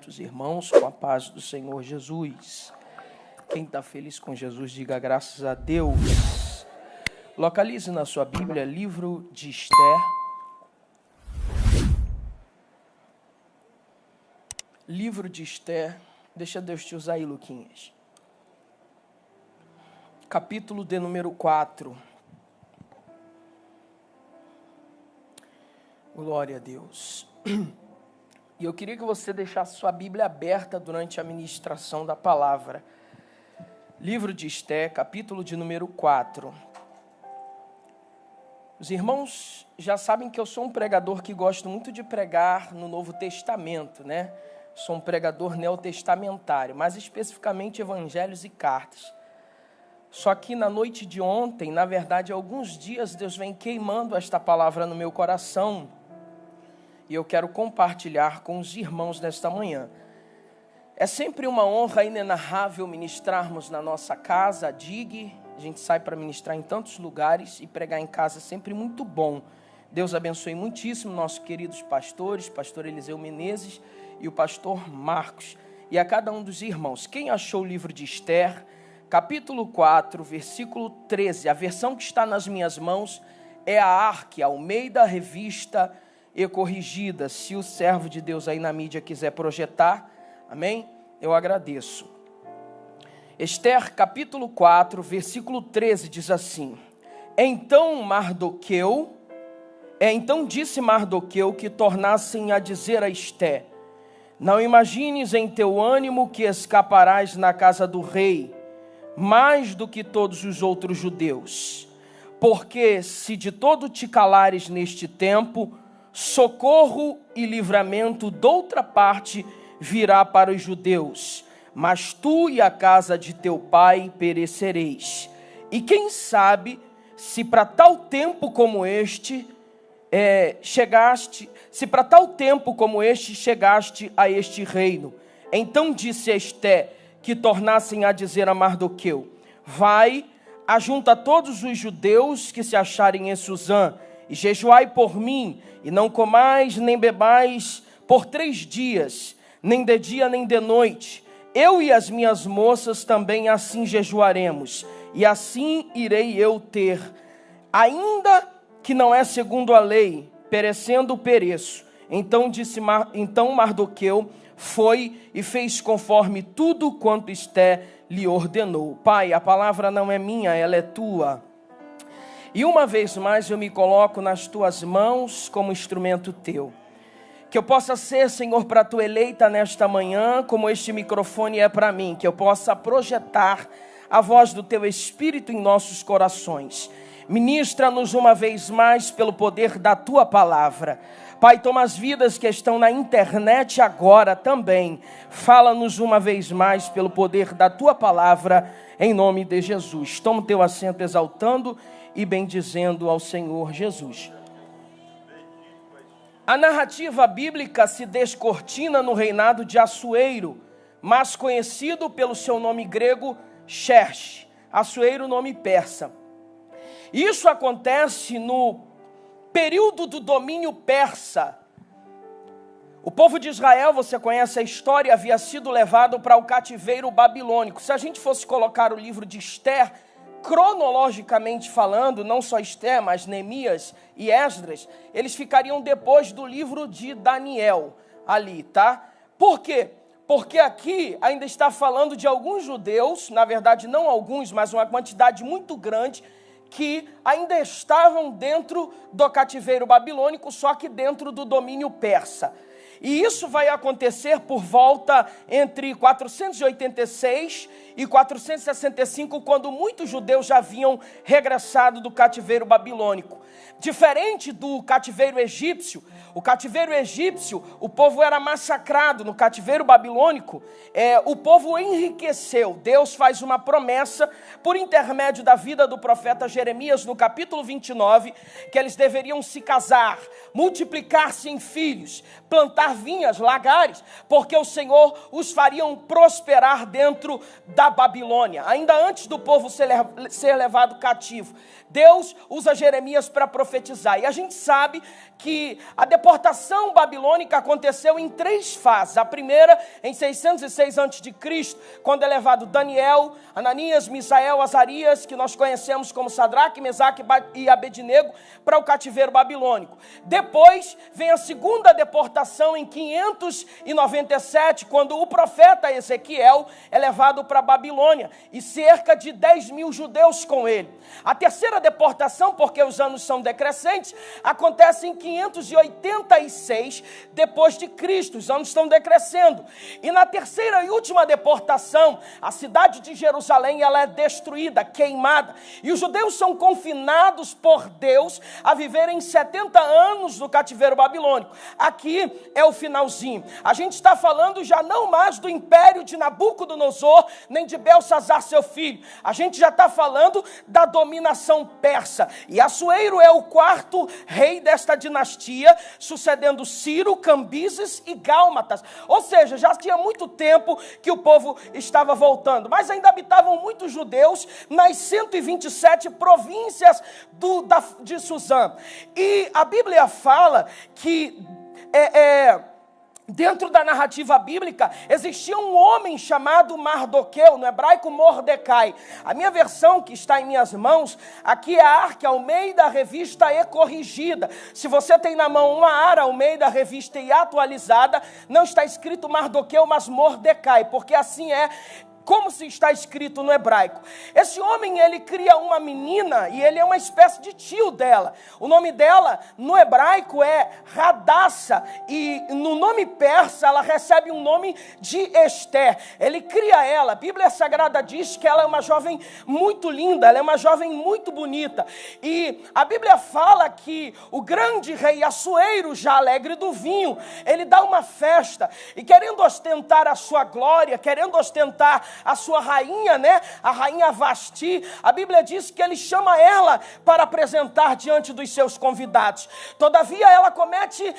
cumprimento os irmãos com a paz do Senhor Jesus. Quem está feliz com Jesus, diga graças a Deus. Localize na sua Bíblia, livro de Esther. Livro de Esther. Deixa Deus te usar aí, Luquinhas. Capítulo de número 4. Glória a Deus. E eu queria que você deixasse sua Bíblia aberta durante a ministração da palavra. Livro de Esther, capítulo de número 4. Os irmãos já sabem que eu sou um pregador que gosto muito de pregar no Novo Testamento, né? Sou um pregador neotestamentário, mais especificamente evangelhos e cartas. Só que na noite de ontem, na verdade, há alguns dias, Deus vem queimando esta palavra no meu coração. E eu quero compartilhar com os irmãos nesta manhã. É sempre uma honra inenarrável ministrarmos na nossa casa, a DIG. A gente sai para ministrar em tantos lugares e pregar em casa é sempre muito bom. Deus abençoe muitíssimo nossos queridos pastores, pastor Eliseu Menezes e o pastor Marcos. E a cada um dos irmãos. Quem achou o livro de Esther, capítulo 4, versículo 13, a versão que está nas minhas mãos é a ARC, Almeida Revista e Corrigida. Se o servo de Deus aí na mídia quiser projetar, amém? Eu agradeço. Esther, capítulo 4, versículo 13, diz assim: Então disse Mardoqueu que tornassem a dizer a Esther: Não imagines em teu ânimo que escaparás na casa do rei, mais do que todos os outros judeus. Porque se de todo te calares neste tempo, socorro e livramento doutra parte virá para os judeus, mas tu e a casa de teu pai perecereis. E quem sabe se para tal tempo como este chegaste a este reino. Então disse Esther que tornassem a dizer a Mardoqueu: Vai, ajunta todos os judeus que se acharem em Suzã, e jejuai por mim, e não comais nem bebais por 3 dias, nem de dia nem de noite. Eu e as minhas moças também assim jejuaremos, e assim irei eu ter, ainda que não é segundo a lei, perecendo pereço. Então Mardoqueu foi e fez conforme tudo quanto Esther lhe ordenou. Pai, a palavra não é minha, ela é tua. E uma vez mais eu me coloco nas tuas mãos como instrumento teu. Que eu possa ser, Senhor, para tua eleita nesta manhã, como este microfone é para mim. Que eu possa projetar a voz do teu Espírito em nossos corações. Ministra-nos uma vez mais pelo poder da tua palavra. Pai, toma as vidas que estão na internet agora também. Fala-nos uma vez mais pelo poder da tua palavra, em nome de Jesus. Toma o teu assento exaltando e bendizendo ao Senhor Jesus. A narrativa bíblica se descortina no reinado de Assuero, mais conhecido pelo seu nome grego Xerxes. Assuero, nome persa. Isso acontece no período do domínio persa. O povo de Israel, você conhece a história, havia sido levado para o cativeiro babilônico. Se a gente fosse colocar o livro de Esther, cronologicamente falando, não só Esther, mas Neemias e Esdras, eles ficariam depois do livro de Daniel ali, tá? Por quê? Porque aqui ainda está falando de alguns judeus, na verdade não alguns, mas uma quantidade muito grande, que ainda estavam dentro do cativeiro babilônico, só que dentro do domínio persa. E isso vai acontecer por volta entre 486 e 465, quando muitos judeus já haviam regressado do cativeiro babilônico. Diferente do cativeiro egípcio, o povo era massacrado. No cativeiro babilônico, o povo enriqueceu. Deus faz uma promessa por intermédio da vida do profeta Jeremias, no capítulo 29, que eles deveriam se casar, multiplicar-se em filhos, plantar plantar vinhas, lagares, porque o Senhor os faria prosperar dentro da Babilônia, ainda antes do povo ser levado cativo. Deus usa Jeremias para profetizar. E a gente sabe que a deportação babilônica aconteceu em 3 fases. A primeira, em 606 a.C., quando é levado Daniel, Ananias, Misael, Azarias, que nós conhecemos como Sadraque, Mesaque e Abednego, para o cativeiro babilônico. Depois vem a segunda deportação em 597, quando o profeta Ezequiel é levado para a Babilônia, e cerca de 10.000 judeus com ele. A terceira deportação, porque os anos são decrescentes, acontece em 586 depois de Cristo. Os anos estão decrescendo. E na terceira e última deportação, a cidade de Jerusalém ela é destruída, queimada. E os judeus são confinados por Deus a viverem 70 anos no cativeiro babilônico. Aqui é o finalzinho. A gente está falando já não mais do império de Nabucodonosor, nem de Belsazar, seu filho. A gente já está falando da dominação persa. E Assuero é o 4º rei desta dinastia, sucedendo Ciro, Cambises e Gálmatas. Ou seja, já tinha muito tempo que o povo estava voltando, mas ainda habitavam muitos judeus nas 127 províncias de Suzã. E a Bíblia fala que dentro da narrativa bíblica, existia um homem chamado Mardoqueu, no hebraico Mordecai. A minha versão, que está em minhas mãos, aqui é a Arca Almeida, Revista e Corrigida. Se você tem na mão uma Ara Almeida, Revista e atualizada, não está escrito Mardoqueu, mas Mordecai, porque assim é como se está escrito no hebraico. Esse homem, ele cria uma menina e ele é uma espécie de tio dela. O nome dela, no hebraico, é Radassa, e no nome persa, ela recebe um nome de Esther. Ele cria ela. A Bíblia Sagrada diz que ela é uma jovem muito linda, ela é uma jovem muito bonita. E a Bíblia fala que o grande rei Assuero, já alegre do vinho, ele dá uma festa, e querendo ostentar a sua glória, querendo ostentar a sua rainha, a rainha Vasti, a Bíblia diz que ele chama ela para apresentar diante dos seus convidados. Todavia ela comete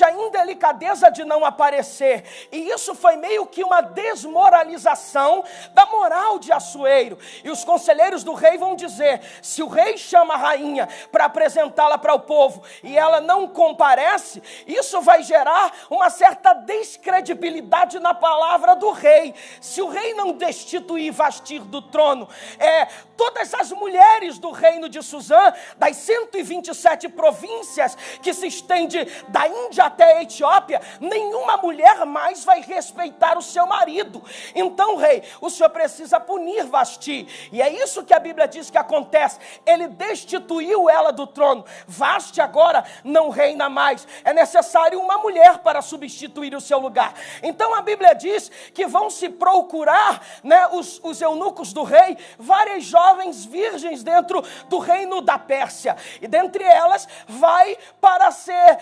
a indelicadeza de não aparecer, e isso foi meio que uma desmoralização da moral de Assuero. E os conselheiros do rei vão dizer: se o rei chama a rainha para apresentá-la para o povo e ela não comparece, isso vai gerar uma certa descredibilidade na palavra do rei. Se o rei não destituir Vasti do trono, todas as mulheres do reino de Suzã, das 127 províncias que se estende da Índia até a Etiópia, nenhuma mulher mais vai respeitar o seu marido. Então, rei, o senhor precisa punir Vasti. E é isso que a Bíblia diz que acontece. Ele destituiu ela do trono. Vasti agora não reina mais. É necessário uma mulher para substituir o seu lugar. Então a Bíblia diz que vão se procurar, os eunucos do rei, várias jovens virgens dentro do reino da Pérsia. E dentre elas vai para ser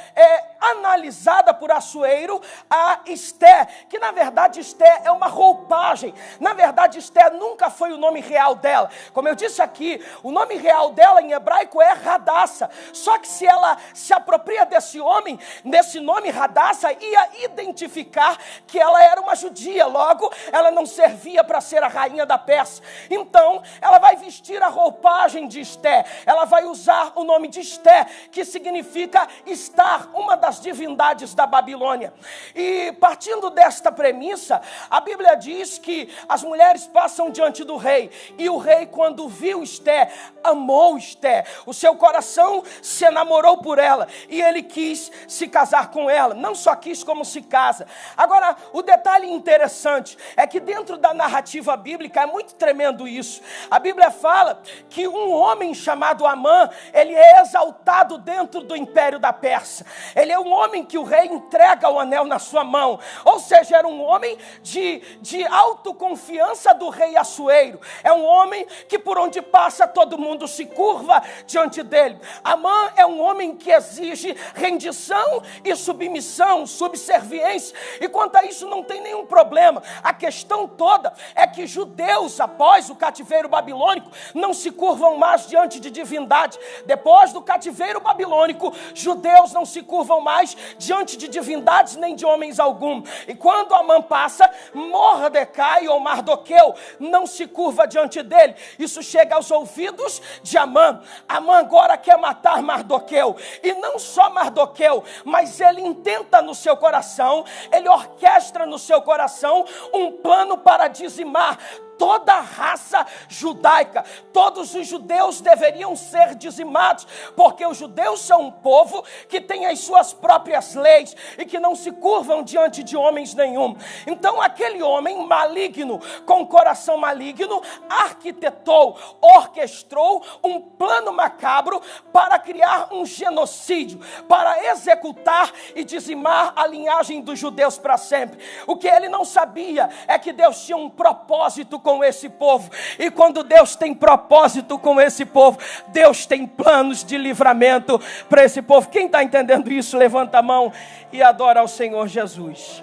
analisada por Assuero a Esté, que na verdade Esté é uma roupagem. Na verdade Esté nunca foi o nome real dela. Como eu disse aqui, o nome real dela em hebraico é Radassa. Só que se ela se apropria desse homem, desse nome Radassa, ia identificar que ela era uma judia, logo ela não servia para ser a rainha da Pérsia. Então ela vai vestir a roupagem de Esté, ela vai usar o nome de Esté, que significa estar, uma das divindades da Babilônia. E partindo desta premissa, a Bíblia diz que as mulheres passam diante do rei, e o rei, quando viu Esté, amou Esté, o seu coração se enamorou por ela, e ele quis se casar com ela. Não só quis, como se casa. Agora, o detalhe interessante é que dentro da narrativa bíblica é muito tremendo isso. A Bíblia fala que um homem chamado Amã, ele é exaltado dentro do império da Pérsia. Ele é um homem que o rei entrega o anel na sua mão. Ou seja, era um homem de autoconfiança do rei Assuero. É um homem que por onde passa todo mundo se curva diante dele. Amã é um homem que exige rendição e submissão, subserviência. E quanto a isso não tem nenhum problema. A questão toda é que judeus, após o cativeiro babilônico, não se curvam mais diante de divindade. Depois do cativeiro babilônico, judeus não se curvam mais diante de divindades nem de homens algum. E quando Amã passa, Mordecai ou Mardoqueu não se curva diante dele. Isso chega aos ouvidos de Amã. Amã agora quer matar Mardoqueu. E não só Mardoqueu, mas ele intenta no seu coração, ele orquestra no seu coração um plano para dizimar toda a raça judaica. Todos os judeus deveriam ser dizimados, porque os judeus são um povo que tem as suas próprias leis e que não se curvam diante de homens nenhum. Então aquele homem maligno, com coração maligno, arquitetou, orquestrou um plano macabro para criar um genocídio, para executar e dizimar a linhagem dos judeus para sempre. O que ele não sabia é que Deus tinha um propósito com esse povo, e quando Deus tem propósito com esse povo, Deus tem planos de livramento para esse povo. Quem está entendendo isso, levanta a mão e adora ao Senhor Jesus.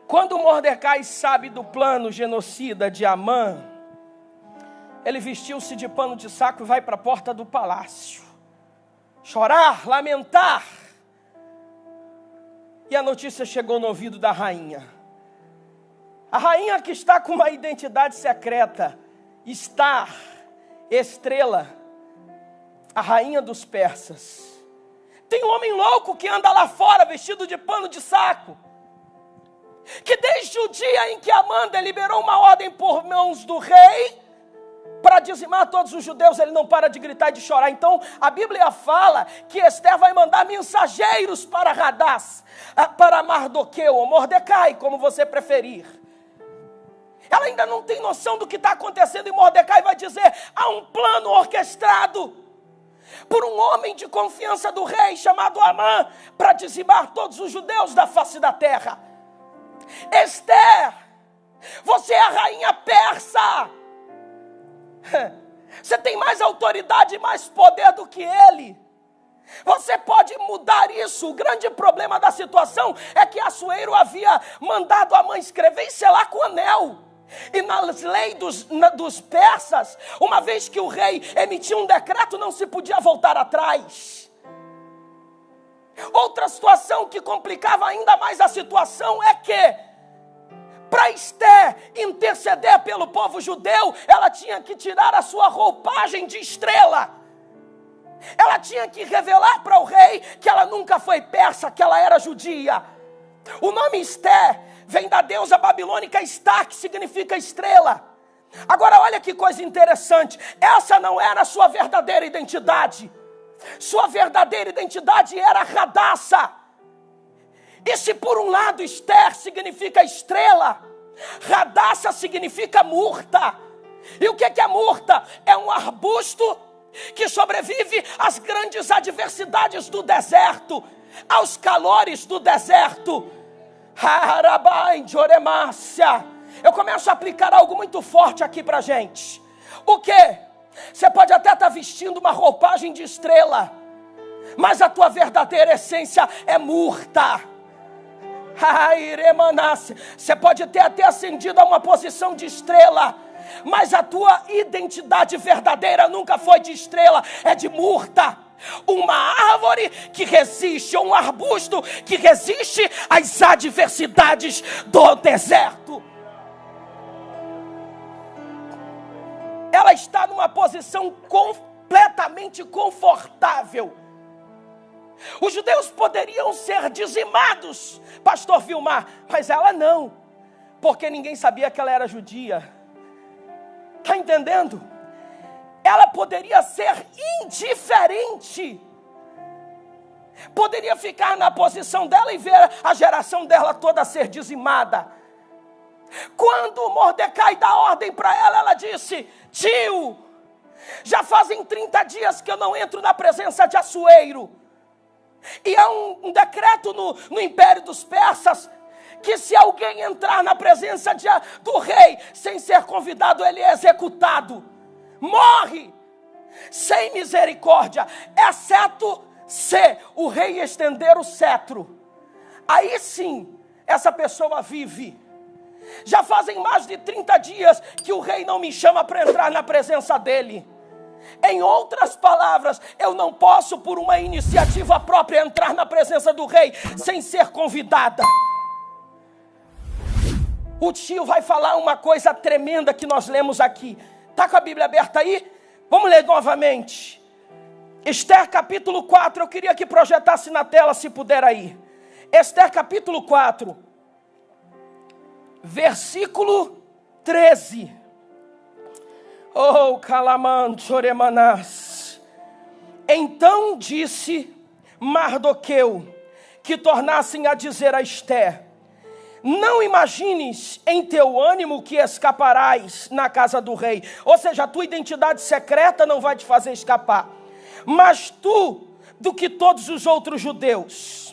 Quando Mordecai sabe do plano genocida de Amã, ele vestiu-se de pano de saco e vai para a porta do palácio, chorar, lamentar. E a notícia chegou no ouvido da rainha. A rainha que está com uma identidade secreta, Estar, estrela, a rainha dos persas. Tem um homem louco que anda lá fora vestido de pano de saco, que desde o dia em que Amã liberou uma ordem por mãos do rei para dizimar todos os judeus, ele não para de gritar e de chorar. Então a Bíblia fala que Esther vai mandar mensageiros para Hadás, para Mardoqueu ou Mordecai, como você preferir. Ela ainda não tem noção do que está acontecendo, e Mordecai vai dizer: há um plano orquestrado por um homem de confiança do rei chamado Amã para dizimar todos os judeus da face da terra. Esther, você é a rainha persa, você tem mais autoridade e mais poder do que ele. Você pode mudar isso. O grande problema da situação é que Assuero havia mandado Amã escrever e selar com anel. E nas leis dos persas, uma vez que o rei emitia um decreto, não se podia voltar atrás. Outra situação que complicava ainda mais a situação é que, para Esther interceder pelo povo judeu, ela tinha que tirar a sua roupagem de estrela. Ela tinha que revelar para o rei que ela nunca foi persa, que ela era judia. O nome Esther vem da deusa babilônica Estar, que significa estrela. Agora olha que coisa interessante, essa não era a sua verdadeira identidade. Sua verdadeira identidade era Hadassa. E se por um lado Esther significa estrela, Hadassa significa murta. E o que é murta? É um arbusto que sobrevive às grandes adversidades do deserto, aos calores do deserto. Eu começo a aplicar algo muito forte aqui pra gente. O quê? Você pode até estar vestindo uma roupagem de estrela, mas a tua verdadeira essência é murta. Você pode ter até ascendido a uma posição de estrela, mas a tua identidade verdadeira nunca foi de estrela, é de murta. Uma árvore que resiste, ou um arbusto que resiste às adversidades do deserto. Ela está numa posição completamente confortável. Os judeus poderiam ser dizimados, pastor Vilmar, mas ela não, porque ninguém sabia que ela era judia. Está entendendo? Ela poderia ser indiferente, poderia ficar na posição dela e ver a geração dela toda ser dizimada. Quando Mordecai dá ordem para ela, ela disse: tio, já fazem 30 dias que eu não entro na presença de Assuero. E há um decreto no Império dos Persas, que se alguém entrar na presença do rei sem ser convidado, ele é executado. Morre sem misericórdia, exceto se o rei estender o cetro. Aí sim, essa pessoa vive. Já fazem mais de 30 dias que o rei não me chama para entrar na presença dele. Em outras palavras, eu não posso, por uma iniciativa própria, entrar na presença do rei sem ser convidada. O tio vai falar uma coisa tremenda que nós lemos aqui. Está com a Bíblia aberta aí? Vamos ler novamente. Esther capítulo 4, eu queria que projetasse na tela, se puder aí. Esther capítulo 4, versículo 13. Oh, Kalaman Choremanás. Então disse Mardoqueu, que tornassem a dizer a Esther: não imagines em teu ânimo que escaparás na casa do rei. Ou seja, a tua identidade secreta não vai te fazer escapar. Mas tu, do que todos os outros judeus.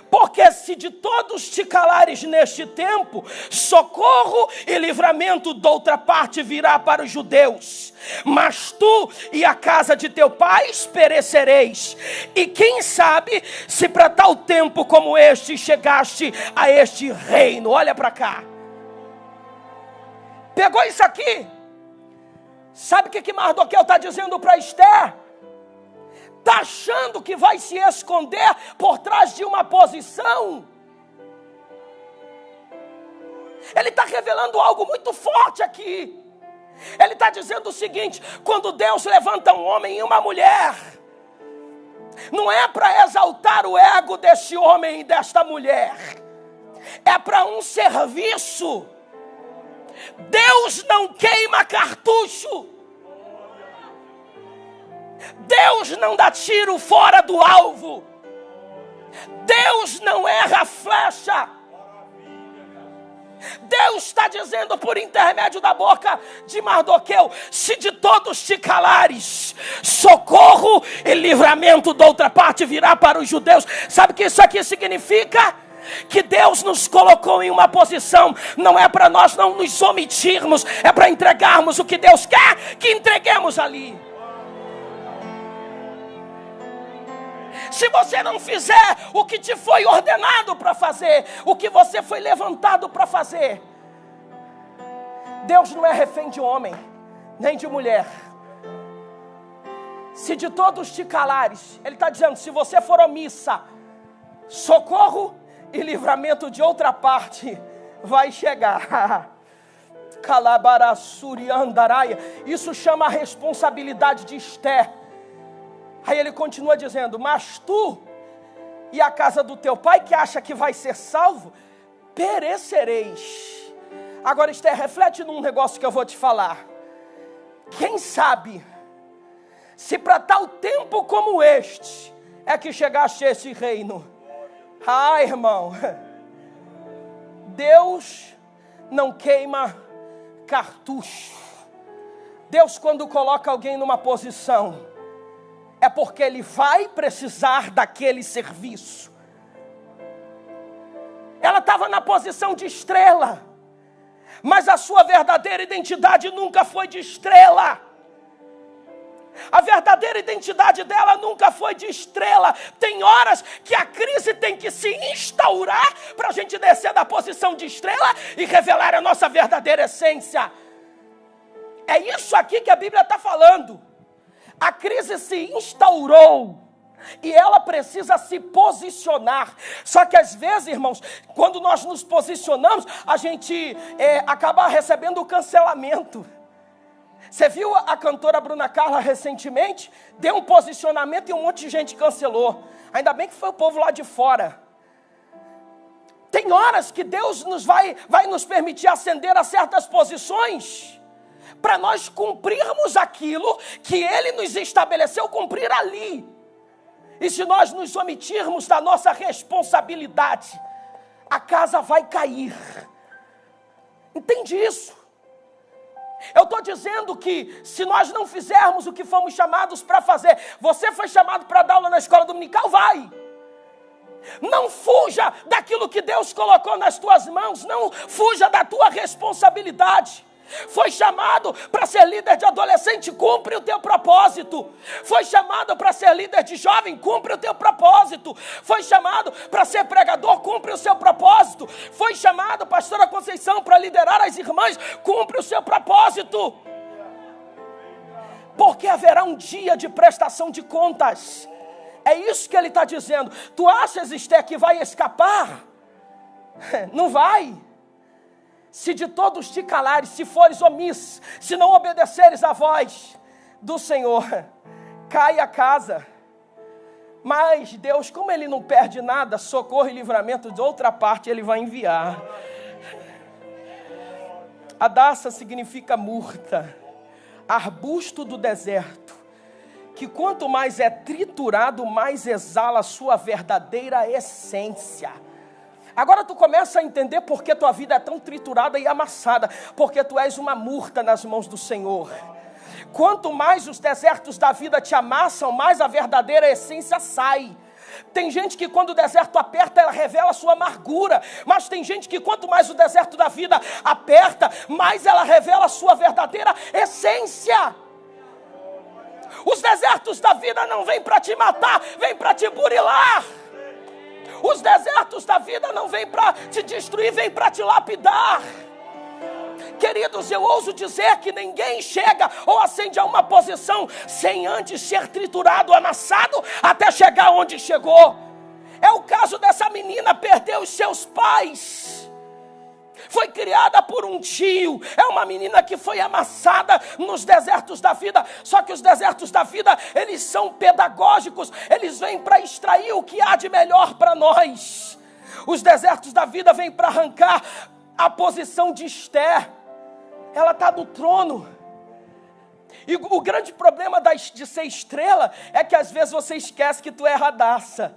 Porque se de todos te calares neste tempo, socorro e livramento de outra parte virá para os judeus. Mas tu e a casa de teu pai perecereis. E quem sabe se para tal tempo como este chegaste a este reino. Olha para cá. Pegou isso aqui? Sabe o que Mardoqueu está dizendo para Esther? Está achando que vai se esconder por trás de uma posição? Ele está revelando algo muito forte aqui. Ele está dizendo o seguinte: quando Deus levanta um homem e uma mulher, não é para exaltar o ego deste homem e desta mulher, é para um serviço. Deus não queima cartucho. Deus não dá tiro fora do alvo. Deus não erra a flecha. Deus está dizendo por intermédio da boca de Mardoqueu: se de todos te calares, socorro e livramento de outra parte virá para os judeus. Sabe o que isso aqui significa? Que Deus nos colocou em uma posição, não é para nós não nos omitirmos, é para entregarmos o que Deus quer que entreguemos ali. Se você não fizer o que te foi ordenado para fazer, o que você foi levantado para fazer, Deus não é refém de homem, nem de mulher. Se de todos te calares, Ele está dizendo, se você for omissa, socorro e livramento de outra parte vai chegar. Calabarassuri andaraia. Isso chama a responsabilidade de Esther. Aí ele continua dizendo, mas tu e a casa do teu pai, que acha que vai ser salvo, perecereis. Agora, Esther, reflete num negócio que eu vou te falar. Quem sabe, se para tal tempo como este, é que chegaste a esse reino. Ah, irmão, Deus não queima cartucho. Deus, quando coloca alguém numa posição, é porque Ele vai precisar daquele serviço. Ela estava na posição de estrela, mas a sua verdadeira identidade nunca foi de estrela. A verdadeira identidade dela nunca foi de estrela. Tem horas que a crise tem que se instaurar para a gente descer da posição de estrela e revelar a nossa verdadeira essência. É isso aqui que a Bíblia está falando. A crise se instaurou e ela precisa se posicionar. Só que às vezes, irmãos, quando nós nos posicionamos, a gente acaba recebendo o cancelamento. Você viu a cantora Bruna Carla recentemente? Deu um posicionamento e um monte de gente cancelou. Ainda bem que foi o povo lá de fora. Tem horas que Deus vai nos permitir ascender a certas posições, para nós cumprirmos aquilo que Ele nos estabeleceu cumprir ali. E se nós nos omitirmos da nossa responsabilidade, a casa vai cair. Entende isso? Eu estou dizendo que se nós não fizermos o que fomos chamados para fazer, você foi chamado para dar aula na escola dominical, vai. Não fuja daquilo que Deus colocou nas tuas mãos, não fuja da tua responsabilidade. Foi chamado para ser líder de adolescente, cumpre o teu propósito. Foi chamado para ser líder de jovem, cumpre o teu propósito. Foi chamado para ser pregador, cumpre o seu propósito. Foi chamado, pastora Conceição, para liderar as irmãs, cumpre o seu propósito. Porque haverá um dia de prestação de contas. É isso que ele está dizendo. Tu achas, Esther, que vai escapar? Não vai. Se de todos te calares, se fores omisso, se não obedeceres à voz do Senhor, cai a casa. Mas Deus, como Ele não perde nada, socorro e livramento de outra parte Ele vai enviar. Hadassah significa murta, arbusto do deserto, que quanto mais é triturado, mais exala a sua verdadeira essência. Agora tu começa a entender por que tua vida é tão triturada e amassada, porque tu és uma murta nas mãos do Senhor. Quanto mais os desertos da vida te amassam, mais a verdadeira essência sai. Tem gente que quando o deserto aperta, ela revela a sua amargura. Mas tem gente que quanto mais o deserto da vida aperta, mais ela revela a sua verdadeira essência. Os desertos da vida não vêm para te matar, vêm para te burilar. Os desertos da vida não vêm para te destruir, vêm para te lapidar. Queridos, eu ouso dizer que ninguém chega ou ascende a uma posição sem antes ser triturado, amassado, até chegar onde chegou. É o caso dessa menina, perdeu os seus pais. Foi criada por um tio. É uma menina que foi amassada nos desertos da vida. Só que os desertos da vida, eles são pedagógicos. Eles vêm para extrair o que há de melhor para nós. Os desertos da vida vêm para arrancar a posição de Esther. Ela está no trono. E o grande problema de ser estrela é que às vezes você esquece que tu é Hadassah.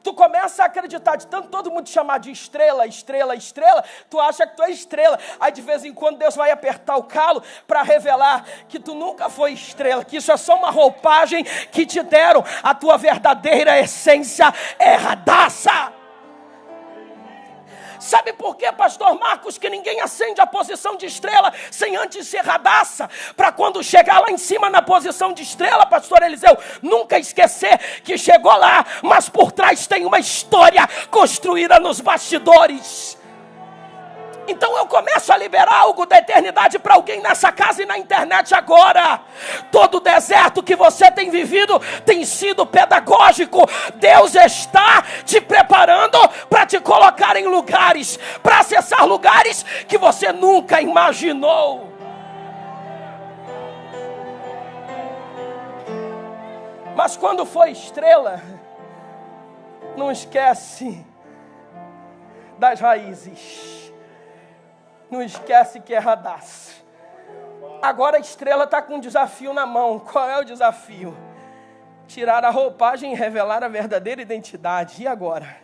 Tu começa a acreditar, de tanto todo mundo te chamar de estrela, estrela, estrela, tu acha que tu é estrela. Aí de vez em quando Deus vai apertar o calo para revelar que tu nunca foi estrela, que isso é só uma roupagem que te deram. A tua verdadeira essência é Hadassah. Sabe por quê, pastor Marcos, que ninguém ascende a posição de estrela sem antes ser Hadassah? Para quando chegar lá em cima na posição de estrela, pastor Eliseu, nunca esquecer que chegou lá, mas por trás tem uma história construída nos bastidores. Então eu começo a liberar algo da eternidade para alguém nessa casa e na internet agora. Todo deserto que você tem vivido tem sido pedagógico. Deus está te preparando para te colocar em lugares, para acessar lugares que você nunca imaginou. Mas quando foi estrela, não esquece das raízes. Não esquece que é Hadassah. Agora a estrela está com um desafio na mão. Qual é o desafio? Tirar a roupagem e revelar a verdadeira identidade. E agora?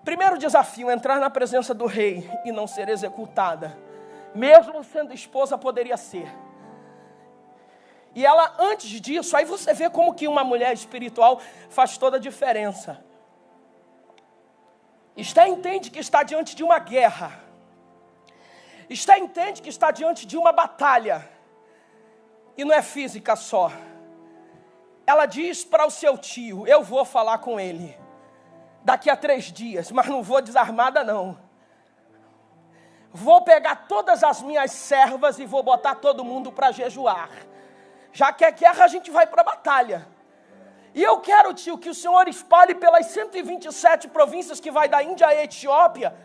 Primeiro desafio, entrar na presença do rei e não ser executada. Mesmo sendo esposa, poderia ser. E ela, antes disso, aí você vê como que uma mulher espiritual faz toda a diferença. Esther entende que está diante de uma guerra. Esther entende que está diante de uma batalha. E não é física só. Ela diz para o seu tio, eu vou falar com ele daqui a 3 dias, mas não vou desarmada não. Vou pegar todas as minhas servas e vou botar todo mundo para jejuar. Já que é guerra, a gente vai para a batalha. E eu quero, tio, que o senhor espalhe pelas 127 províncias que vai da Índia à Etiópia,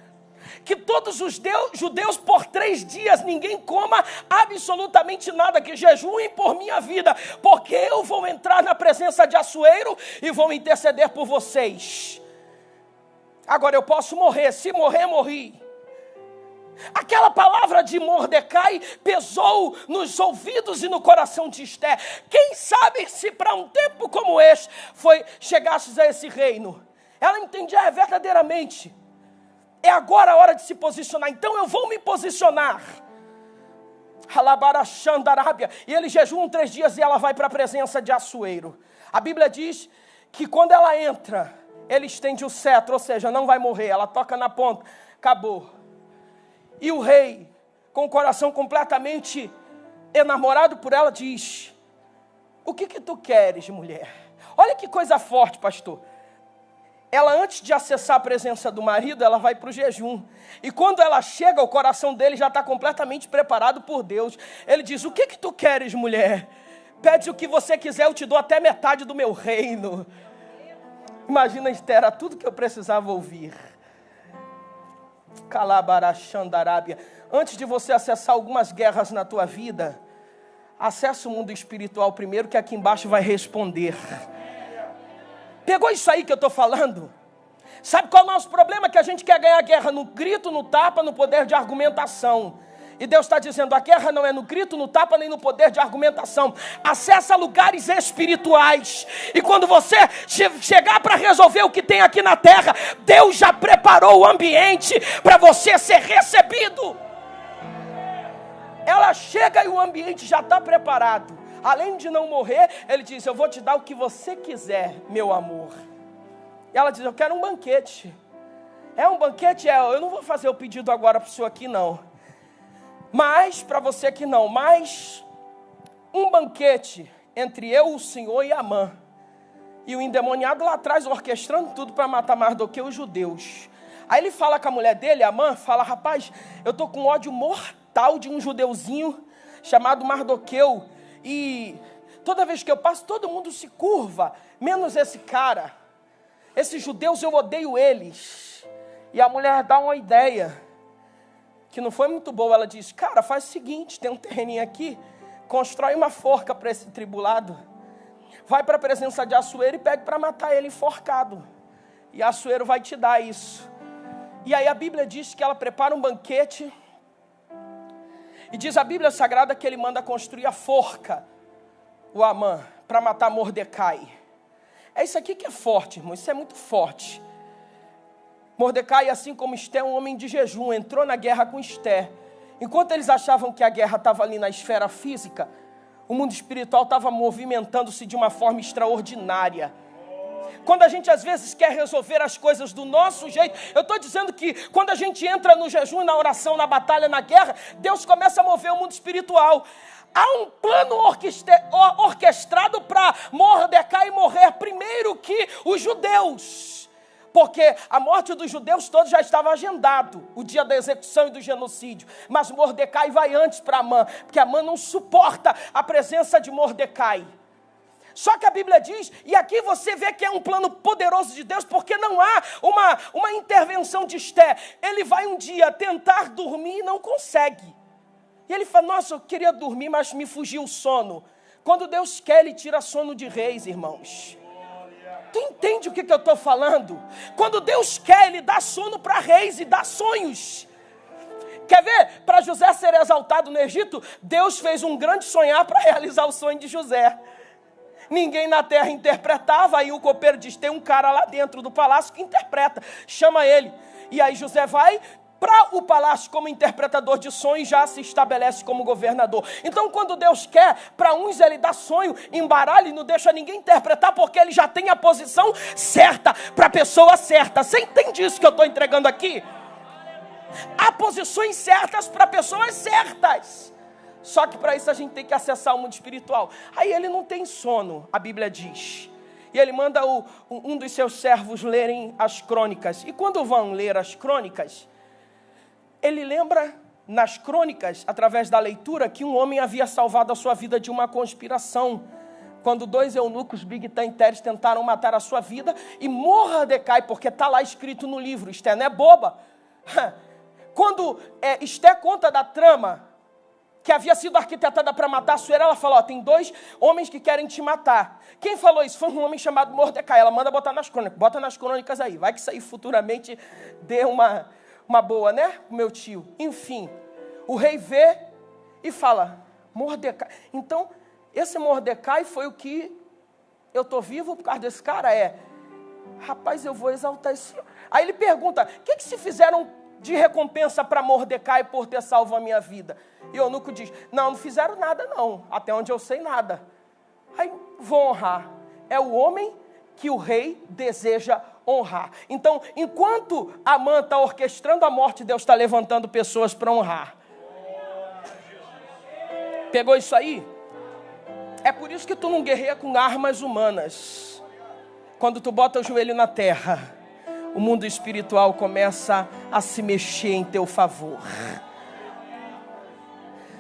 que todos os judeus por 3 dias ninguém coma absolutamente nada, que jejuem por minha vida, porque eu vou entrar na presença de Assuero e vou interceder por vocês. Agora eu posso morrer, se morrer, morri. Aquela palavra de Mordecai pesou nos ouvidos e no coração de Esther. Quem sabe se para um tempo como este chegasses a esse reino. Ela entendia verdadeiramente. É agora a hora de se posicionar. Então eu vou me posicionar. E eles jejuam 3 dias e ela vai para a presença de Assuero. A Bíblia diz que quando ela entra, ele estende o cetro, ou seja, não vai morrer. Ela toca na ponta, acabou. E o rei com o coração completamente enamorado por ela, diz: o que tu queres, mulher? Olha que coisa forte, pastor. Ela, antes de acessar a presença do marido, ela vai para o jejum. E quando ela chega, o coração dele já está completamente preparado por Deus. Ele diz: o que tu queres, mulher? Pede o que você quiser, eu te dou até metade do meu reino. Imagina, Esther, era tudo que eu precisava ouvir. Calabarachandarábia. Antes de você acessar algumas guerras na tua vida, acessa o mundo espiritual primeiro, que aqui embaixo vai responder. Pegou isso aí que eu estou falando? Sabe qual é o nosso problema? Que a gente quer ganhar a guerra no grito, no tapa, no poder de argumentação. E Deus está dizendo: a guerra não é no grito, no tapa, nem no poder de argumentação. Acessa lugares espirituais. E quando você chegar para resolver o que tem aqui na terra, Deus já preparou o ambiente para você ser recebido. Ela chega e o ambiente já está preparado. Além de não morrer, ele diz: eu vou te dar o que você quiser, meu amor. E ela diz: eu quero um banquete. É um banquete? Eu não vou fazer o pedido agora para o senhor aqui não. Mas, para você aqui não, mas um banquete entre eu, o senhor e Amã. E o endemoniado lá atrás orquestrando tudo para matar Mardoqueu e os judeus. Aí ele fala com a mulher dele, Amã, fala: rapaz, eu estou com ódio mortal de um judeuzinho chamado Mardoqueu. E toda vez que eu passo, todo mundo se curva, menos esse cara. Esses judeus, eu odeio eles. E a mulher dá uma ideia, que não foi muito boa. Ela diz: cara, faz o seguinte, tem um terreninho aqui, constrói uma forca para esse tribulado. Vai para a presença de Assuero e pede para matar ele enforcado. E Assuero vai te dar isso. E aí a Bíblia diz que ela prepara um banquete. E diz a Bíblia Sagrada que ele manda construir a forca, o Amã, para matar Mordecai. É isso aqui que é forte, irmão, isso é muito forte. Mordecai, assim como Esther, é um homem de jejum, entrou na guerra com Esther. Enquanto eles achavam que a guerra estava ali na esfera física, o mundo espiritual estava movimentando-se de uma forma extraordinária. Quando a gente às vezes quer resolver as coisas do nosso jeito, eu estou dizendo que quando a gente entra no jejum, na oração, na batalha, na guerra, Deus começa a mover o mundo espiritual. Há um plano orquestrado para Mordecai morrer primeiro que os judeus. Porque a morte dos judeus todos já estava agendado, o dia da execução e do genocídio. Mas Mordecai vai antes para Amã, porque Amã não suporta a presença de Mordecai. Só que a Bíblia diz, e aqui você vê que é um plano poderoso de Deus, porque não há uma intervenção de Esther. Ele vai um dia tentar dormir e não consegue. E ele fala: nossa, eu queria dormir, mas me fugiu o sono. Quando Deus quer, Ele tira sono de reis, irmãos. Tu entende o que eu estou falando? Quando Deus quer, Ele dá sono para reis e dá sonhos. Quer ver? Para José ser exaltado no Egito, Deus fez um grande sonhar para realizar o sonho de José. Ninguém na terra interpretava, aí o copeiro diz: tem um cara lá dentro do palácio que interpreta, chama ele. E aí José vai para o palácio como interpretador de sonhos, já se estabelece como governador. Então quando Deus quer, para uns ele dá sonho, embaralha e não deixa ninguém interpretar, porque ele já tem a posição certa, para a pessoa certa. Você entende isso que eu estou entregando aqui? Há posições certas para pessoas certas. Só que para isso a gente tem que acessar o mundo espiritual. Aí ele não tem sono, a Bíblia diz. E ele manda um dos seus servos lerem as crônicas. E quando vão ler as crônicas, ele lembra nas crônicas, através da leitura, que um homem havia salvado a sua vida de uma conspiração. Quando 2 eunucos Bigtan Teres tentaram matar a sua vida, e Mordecai, porque está lá escrito no livro, Esther não é boba. Quando Esther conta da trama, que havia sido arquitetada para matar Assuero, ela falou: tem 2 homens que querem te matar. Quem falou isso? Foi um homem chamado Mordecai. Ela manda botar nas crônicas. Bota nas crônicas aí. Vai que isso aí futuramente dê uma boa, né? O meu tio. Enfim, o rei vê e fala: Mordecai. Então, esse Mordecai foi o que eu estou vivo por causa desse cara? Rapaz, eu vou exaltar esse senhor. Aí ele pergunta: o que se fizeram de recompensa para Mordecai por ter salvo a minha vida? E o eunuco diz: não fizeram nada não, até onde eu sei nada. Aí, vou honrar. É o homem que o rei deseja honrar. Então, enquanto Amã está orquestrando a morte, Deus está levantando pessoas para honrar. Pegou isso aí? É por isso que tu não guerreia com armas humanas. Quando tu bota o joelho na terra, o mundo espiritual começa a se mexer em teu favor.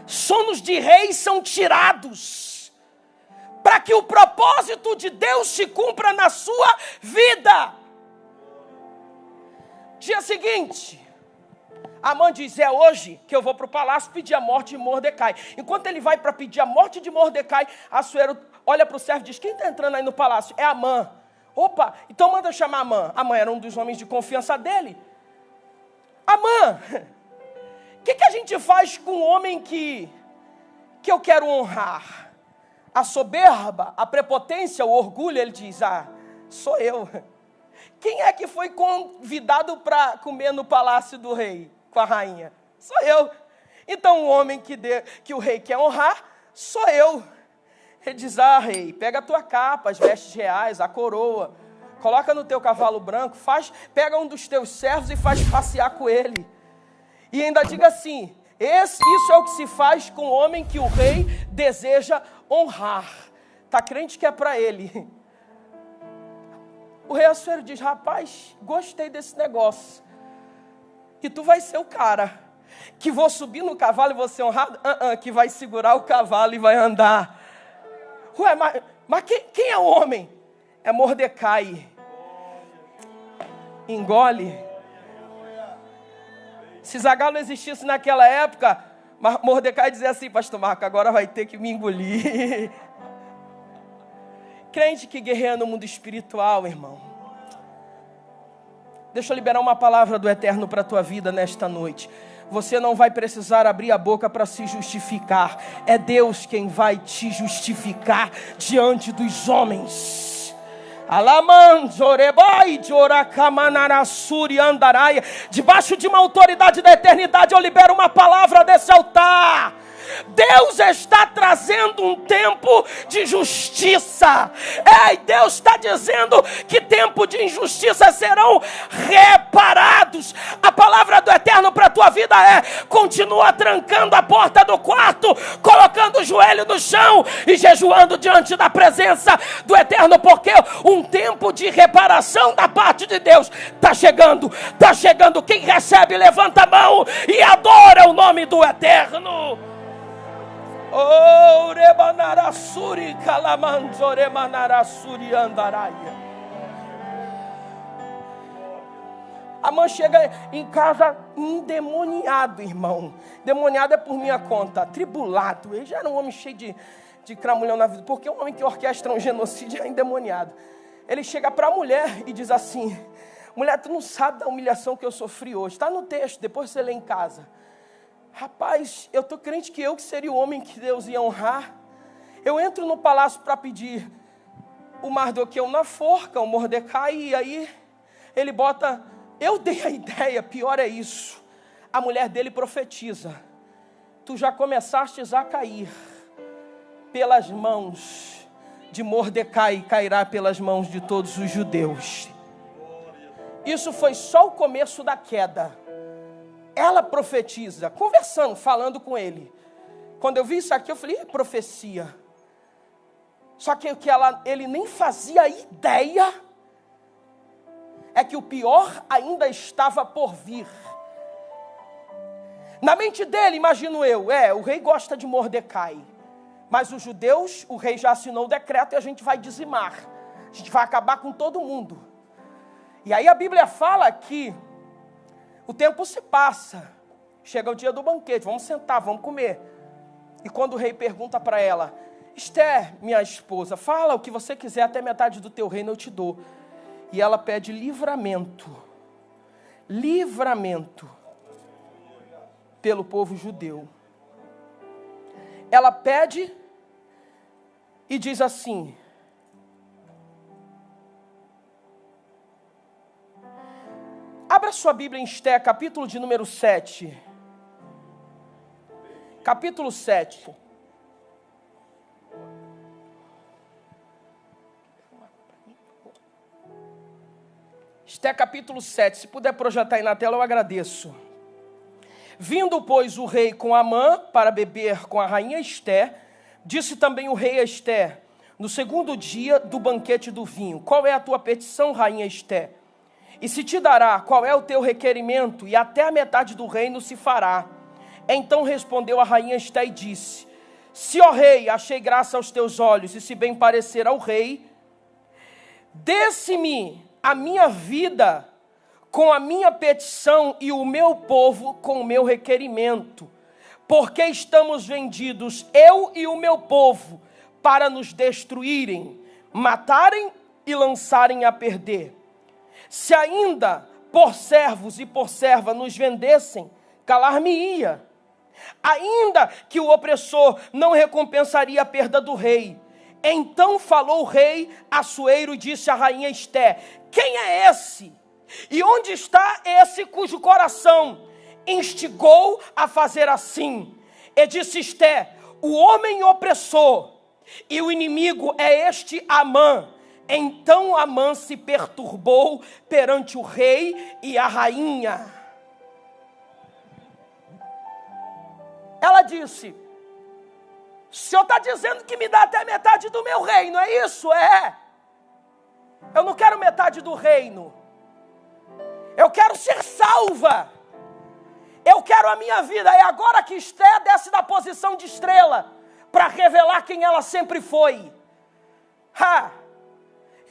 Sonos de reis são tirados para que o propósito de Deus se cumpra na sua vida. Dia seguinte, Amã diz, é hoje que eu vou para o palácio pedir a morte de Mordecai. Enquanto ele vai para pedir a morte de Mordecai, Assuero olha para o servo e diz, quem está entrando aí no palácio? É Amã. Opa, então manda chamar Amã. Amã era um dos homens de confiança dele. Amã, o que a gente faz com um homem que eu quero honrar? A soberba, a prepotência, o orgulho, ele diz, sou eu. Quem é que foi convidado para comer no palácio do rei, com a rainha? Sou eu. Então o homem que o rei quer honrar, sou eu. Ele diz, rei, pega a tua capa, as vestes reais, a coroa, coloca no teu cavalo branco, pega um dos teus servos e faz passear com ele. E ainda diga assim, isso é o que se faz com o homem que o rei deseja honrar. Está crente que é para ele. O rei Assuero diz, rapaz, gostei desse negócio. E tu vai ser o cara que vou subir no cavalo e vou ser honrado? Que vai segurar o cavalo e vai andar. Ué, mas quem é o homem? É Mordecai. Engole. Se Zagalo existisse naquela época, Mordecai dizia assim, pastor Marco, agora vai ter que me engolir. Crente que guerreia no mundo espiritual, irmão. Deixa eu liberar uma palavra do Eterno para a tua vida nesta noite. Você não vai precisar abrir a boca para se justificar. É Deus quem vai te justificar diante dos homens. Debaixo de uma autoridade da eternidade, eu libero uma palavra desse altar. Deus está trazendo um tempo de justiça. Deus está dizendo que tempo de injustiça serão reparados. A palavra do Eterno para a tua vida continua trancando a porta do quarto, colocando o joelho no chão e jejuando diante da presença do Eterno, porque um tempo de reparação da parte de Deus está chegando, está chegando. Quem recebe, levanta a mão e adora o nome do Eterno. Rebanarasuri calamanzore manarasuri andaraia. Amã chega em casa endemoniado, irmão. Demoniado é por minha conta, atribulado. Ele já era um homem cheio de cramulhão na vida. Porque um homem que orquestra um genocídio é endemoniado. Ele chega para a mulher e diz assim, mulher, tu não sabe da humilhação que eu sofri hoje. Está no texto, depois você lê em casa. Rapaz, eu estou crente que eu que seria o homem que Deus ia honrar. Eu entro no palácio para pedir o Mardoqueu na forca, o Mordecai, e aí ele bota... Eu dei a ideia, pior é isso. A mulher dele profetiza. Tu já começastes a cair pelas mãos de Mordecai, e cairá pelas mãos de todos os judeus. Isso foi só o começo da queda. Ela profetiza, conversando, falando com ele. Quando eu vi isso aqui, eu falei, é profecia. Só que ele nem fazia ideia é que o pior ainda estava por vir. Na mente dele, imagino eu, o rei gosta de Mordecai. Mas os judeus, o rei já assinou o decreto e a gente vai dizimar. A gente vai acabar com todo mundo. E aí a Bíblia fala que o tempo se passa, chega o dia do banquete, vamos sentar, vamos comer. E quando o rei pergunta para ela, Esther, minha esposa, fala o que você quiser, até metade do teu reino eu te dou. E ela pede livramento pelo povo judeu. Ela pede e diz assim, abra sua Bíblia em Esther, capítulo de número 7. Capítulo 7. Esther, capítulo 7. Se puder projetar aí na tela, eu agradeço. Vindo, pois, o rei com Amã para beber com a rainha Ester, disse também o rei a Ester, no segundo dia do banquete do vinho: qual é a tua petição, rainha Ester? E se te dará, qual é o teu requerimento? E até a metade do reino se fará. Então respondeu a rainha Ester e disse: se, ó rei, achei graça aos teus olhos, e se bem parecer ao rei, desse-me a minha vida com a minha petição e o meu povo com o meu requerimento, porque estamos vendidos, eu e o meu povo, para nos destruírem, matarem e lançarem a perder. Se ainda por servos e por serva nos vendessem, calar-me-ia. Ainda que o opressor não recompensaria a perda do rei. Então falou o rei Assuero e disse à rainha Ester: quem é esse? E onde está esse cujo coração instigou a fazer assim? E disse Ester: o homem opressor, e o inimigo é este Amã. Então Amã se perturbou perante o rei e a rainha. Ela disse: o senhor está dizendo que me dá até metade do meu reino, é isso? É. Eu não quero metade do reino. Eu quero ser salva. Eu quero a minha vida. É agora que Ester desce da posição de estrela para revelar quem ela sempre foi.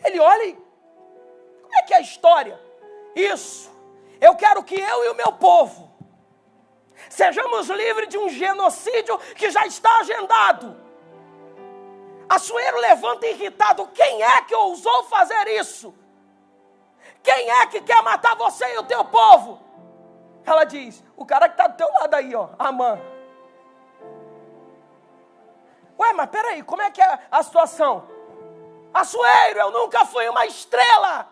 Ele olha e... como é que é a história? Isso. Eu quero que eu e o meu povo sejamos livres de um genocídio que já está agendado. Assuero levanta irritado: quem é que ousou fazer isso? Quem é que quer matar você e o teu povo? Ela diz: o cara que está do teu lado aí, ó, Amã. Ué, mas peraí, como é que é a situação? Assuero, eu nunca fui uma estrela.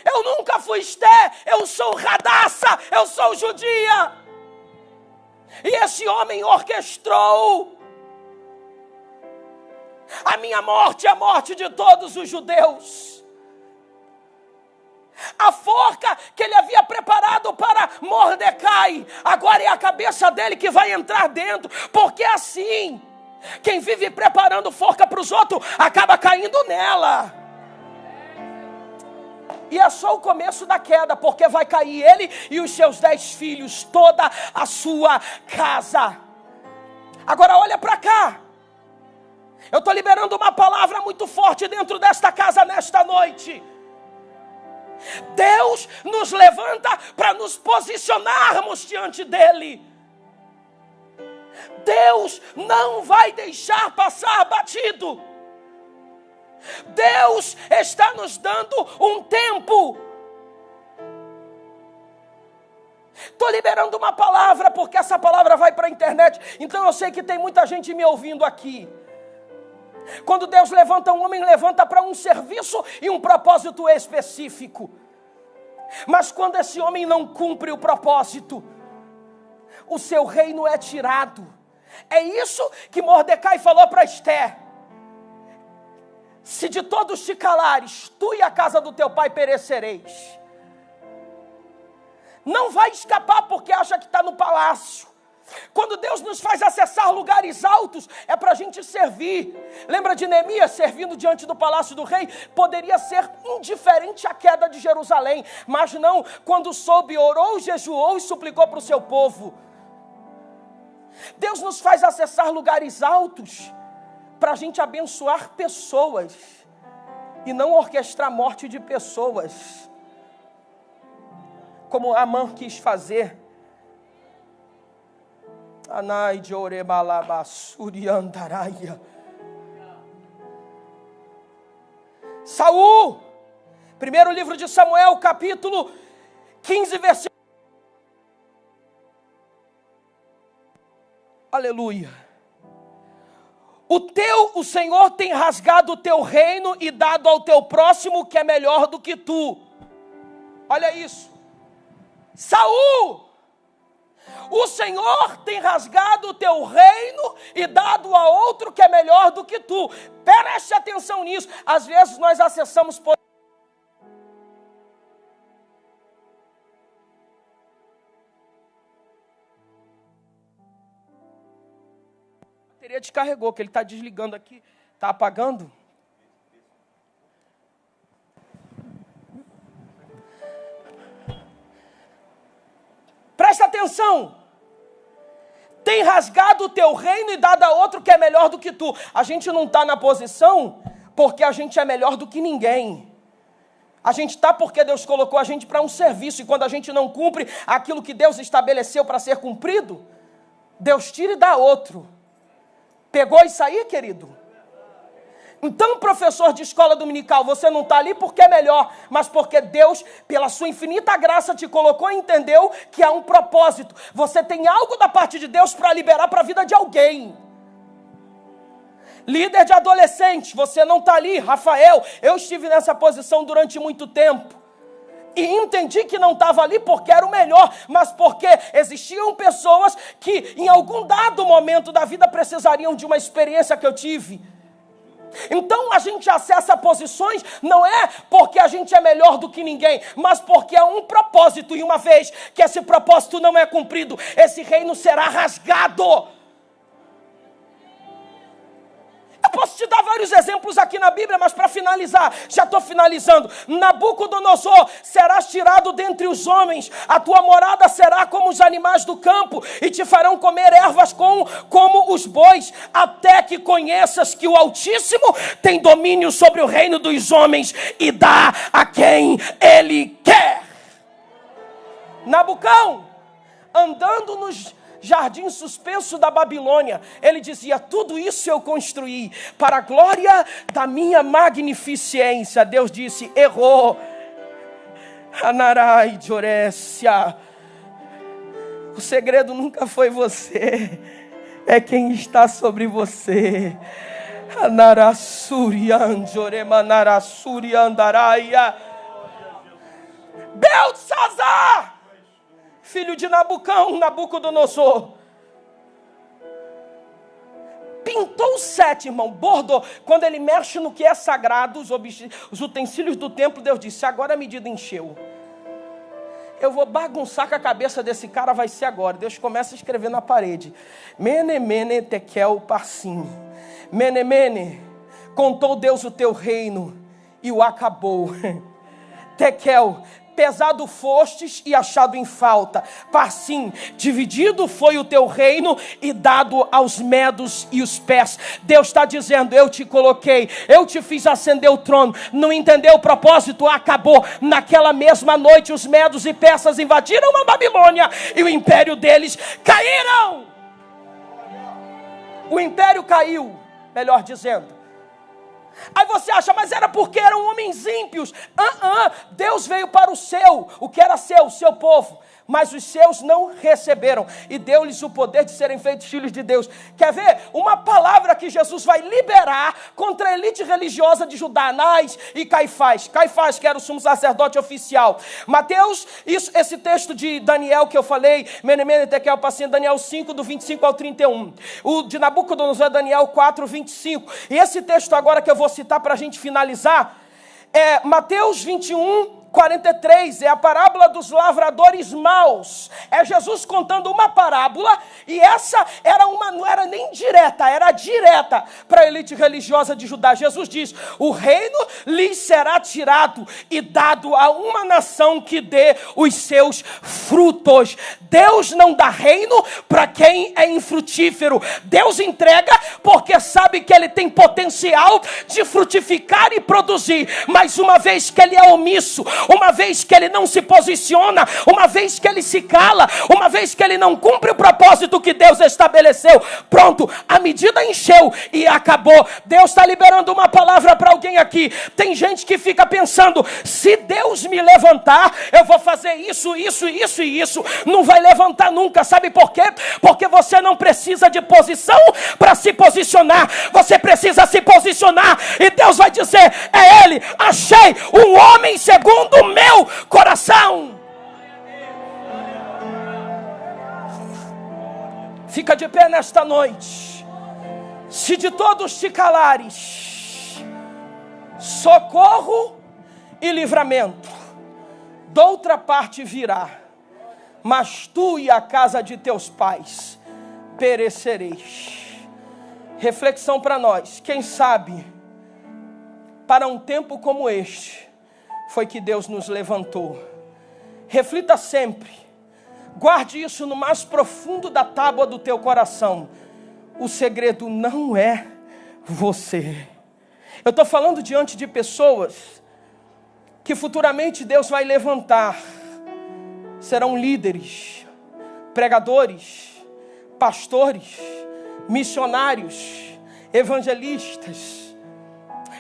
Eu nunca fui Ester, eu sou Radassa, eu sou judia. E esse homem orquestrou a minha morte e a morte de todos os judeus. A forca que ele havia preparado para Mordecai, agora é a cabeça dele que vai entrar dentro, porque assim, quem vive preparando forca para os outros, acaba caindo nela. E é só o começo da queda, porque vai cair ele e os seus 10 filhos, toda a sua casa. Agora olha para cá. Eu estou liberando uma palavra muito forte dentro desta casa nesta noite. Deus nos levanta para nos posicionarmos diante dele. Deus não vai deixar passar batido. Deus está nos dando um tempo. Estou liberando uma palavra, porque essa palavra vai para a internet. Então eu sei que tem muita gente me ouvindo aqui. Quando Deus levanta um homem, levanta para um serviço e um propósito específico. Mas quando esse homem não cumpre o propósito, o seu reino é tirado. É isso que Mordecai falou para Ester: se de todos te calares, tu e a casa do teu pai perecereis. Não vai escapar porque acha que está no palácio. Quando Deus nos faz acessar lugares altos, é para a gente servir. Lembra de Neemias servindo diante do palácio do rei? Poderia ser indiferente à queda de Jerusalém, mas não, quando soube, orou, jejuou e suplicou para o seu povo. Deus nos faz acessar lugares altos para a gente abençoar pessoas e não orquestrar a morte de pessoas, como Amã quis fazer. Anai de Orebalabassuriandaraia. Saul, primeiro livro de Samuel, capítulo 15, versículo. Aleluia. O Senhor tem rasgado o teu reino e dado ao teu próximo que é melhor do que tu. Olha isso. Saul, o Senhor tem rasgado o teu reino e dado a outro que é melhor do que tu. Preste atenção nisso. Às vezes nós acessamos bateria descarregou, que ele está desligando aqui, está apagando. Presta atenção. Tem rasgado o teu reino e dado a outro que é melhor do que tu. A gente não está na posição porque a gente é melhor do que ninguém. A gente está porque Deus colocou a gente para um serviço. E quando a gente não cumpre aquilo que Deus estabeleceu para ser cumprido, Deus tira e dá outro. Pegou isso aí, querido? Então, professor de escola dominical, você não está ali porque é melhor, mas porque Deus, pela sua infinita graça, te colocou e entendeu que há um propósito. Você tem algo da parte de Deus para liberar para a vida de alguém. Líder de adolescente, você não está ali. Rafael, eu estive nessa posição durante muito tempo. E entendi que não estava ali porque era o melhor, mas porque existiam pessoas que em algum dado momento da vida precisariam de uma experiência que eu tive. Então a gente acessa posições não é porque a gente é melhor do que ninguém, mas porque há um propósito, e uma vez que esse propósito não é cumprido, esse reino será rasgado. Eu posso te dar vários exemplos aqui na Bíblia, mas para finalizar, já estou finalizando. Nabucodonosor, serás tirado dentre os homens, a tua morada será como os animais do campo, e te farão comer ervas como os bois, até que conheças que o Altíssimo tem domínio sobre o reino dos homens e dá a quem ele quer. Nabucão, andando nos jardim suspenso da Babilônia, ele dizia: tudo isso eu construí para a glória da minha magnificência. Deus disse: errou. Anarai de Orécia. O segredo nunca foi você, é quem está sobre você. Anarassuriandaraia. Beltesazar, filho de Nabucodonosor, pintou o sete, irmão, bordou. Quando ele mexe no que é sagrado, os utensílios do templo, Deus disse: agora a medida encheu. Eu vou bagunçar com a cabeça desse cara, vai ser agora. Deus começa a escrever na parede: Mene, mene, tekel, parsim. Mene, mene, contou Deus o teu reino e o acabou. Tekel, pesado fostes e achado em falta. Parsim, dividido foi o teu reino e dado aos medos e os pés. Deus está dizendo: eu te coloquei, eu te fiz ascender o trono. Não entendeu o propósito? Acabou. Naquela mesma noite os medos e persas invadiram a Babilônia e o império deles caíram. O império caiu, melhor dizendo. Aí você acha, mas era porque eram homens ímpios. Deus veio para o que era seu, o seu povo. Mas os seus não receberam. E deu-lhes o poder de serem feitos filhos de Deus. Quer ver? Uma palavra que Jesus vai liberar contra a elite religiosa de Judá, Anás e Caifás. Caifás, que era o sumo sacerdote oficial. Mateus, esse texto de Daniel que eu falei, Menemene, Tekel, Passim, Daniel 5, do 25 ao 31. O de Nabucodonosor, Daniel 4, 25. E esse texto agora que eu vou citar para a gente finalizar, é Mateus 21, 43, é a parábola dos lavradores maus. É Jesus contando uma parábola, e essa não era nem direta, era direta para a elite religiosa de Judá. Jesus diz: o reino lhes será tirado e dado a uma nação que dê os seus frutos. Deus não dá reino para quem é infrutífero. Deus entrega porque sabe que ele tem potencial de frutificar e produzir, mas uma vez que ele é omisso, uma vez que ele não se posiciona, uma vez que ele se cala, uma vez que ele não cumpre o propósito que Deus estabeleceu, pronto, a medida encheu e acabou. Deus está liberando uma palavra para alguém aqui. Tem gente que fica pensando: se Deus me levantar, eu vou fazer isso, isso, isso e isso. Não vai levantar nunca. Sabe por quê? Porque você não precisa de posição para se posicionar. Você precisa se posicionar e Deus vai dizer: é ele, achei um homem segundo o meu coração. Fica de pé nesta noite. Se de todos te calares, socorro e livramento doutra parte virá, mas tu e a casa de teus pais perecereis. Reflexão para nós. Quem sabe, para um tempo como este, foi que Deus nos levantou. Reflita sempre. Guarde isso no mais profundo da tábua do teu coração. O segredo não é você. Eu estou falando diante de pessoas que futuramente Deus vai levantar. Serão líderes, pregadores, pastores, missionários, evangelistas.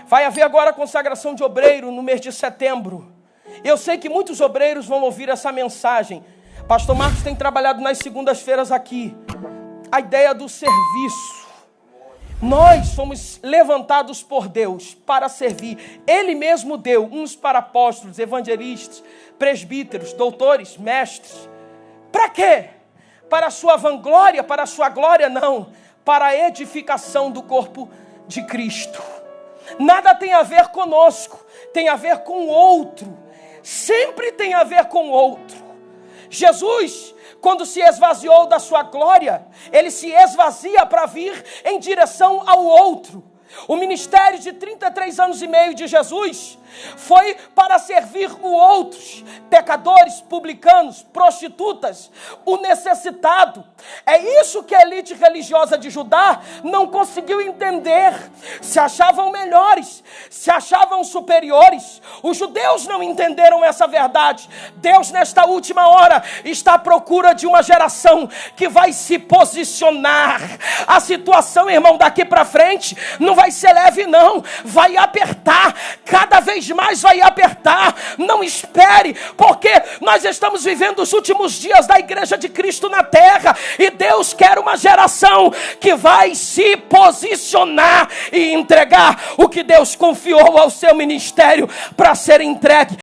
Vai haver agora a consagração de obreiro no mês de setembro. Eu sei que muitos obreiros vão ouvir essa mensagem. Pastor Marcos tem trabalhado nas segundas-feiras aqui a ideia do serviço. Nós fomos levantados por Deus para servir. Ele mesmo deu uns para apóstolos, evangelistas, presbíteros, doutores, mestres. Para quê? Para a sua vanglória, para a sua glória? Não. Para a edificação do corpo de Cristo. Nada tem a ver conosco, tem a ver com o outro. Sempre tem a ver com o outro. Jesus, quando se esvaziou da sua glória, ele se esvazia para vir em direção ao outro. O ministério de 33 anos e meio de Jesus foi para servir o outros, pecadores, publicanos, prostitutas, o necessitado. É isso que a elite religiosa de Judá não conseguiu entender. Se achavam melhores, se achavam superiores. Os judeus não entenderam essa verdade. Deus, nesta última hora, está à procura de uma geração que vai se posicionar. A situação, irmão, daqui para frente não vai ser leve, não. Vai apertar, cada vez mais vai apertar. Não espere, porque nós estamos vivendo os últimos dias da Igreja de Cristo na terra, e Deus quer uma geração que vai se posicionar e entregar o que Deus confiou ao seu ministério para ser entregue.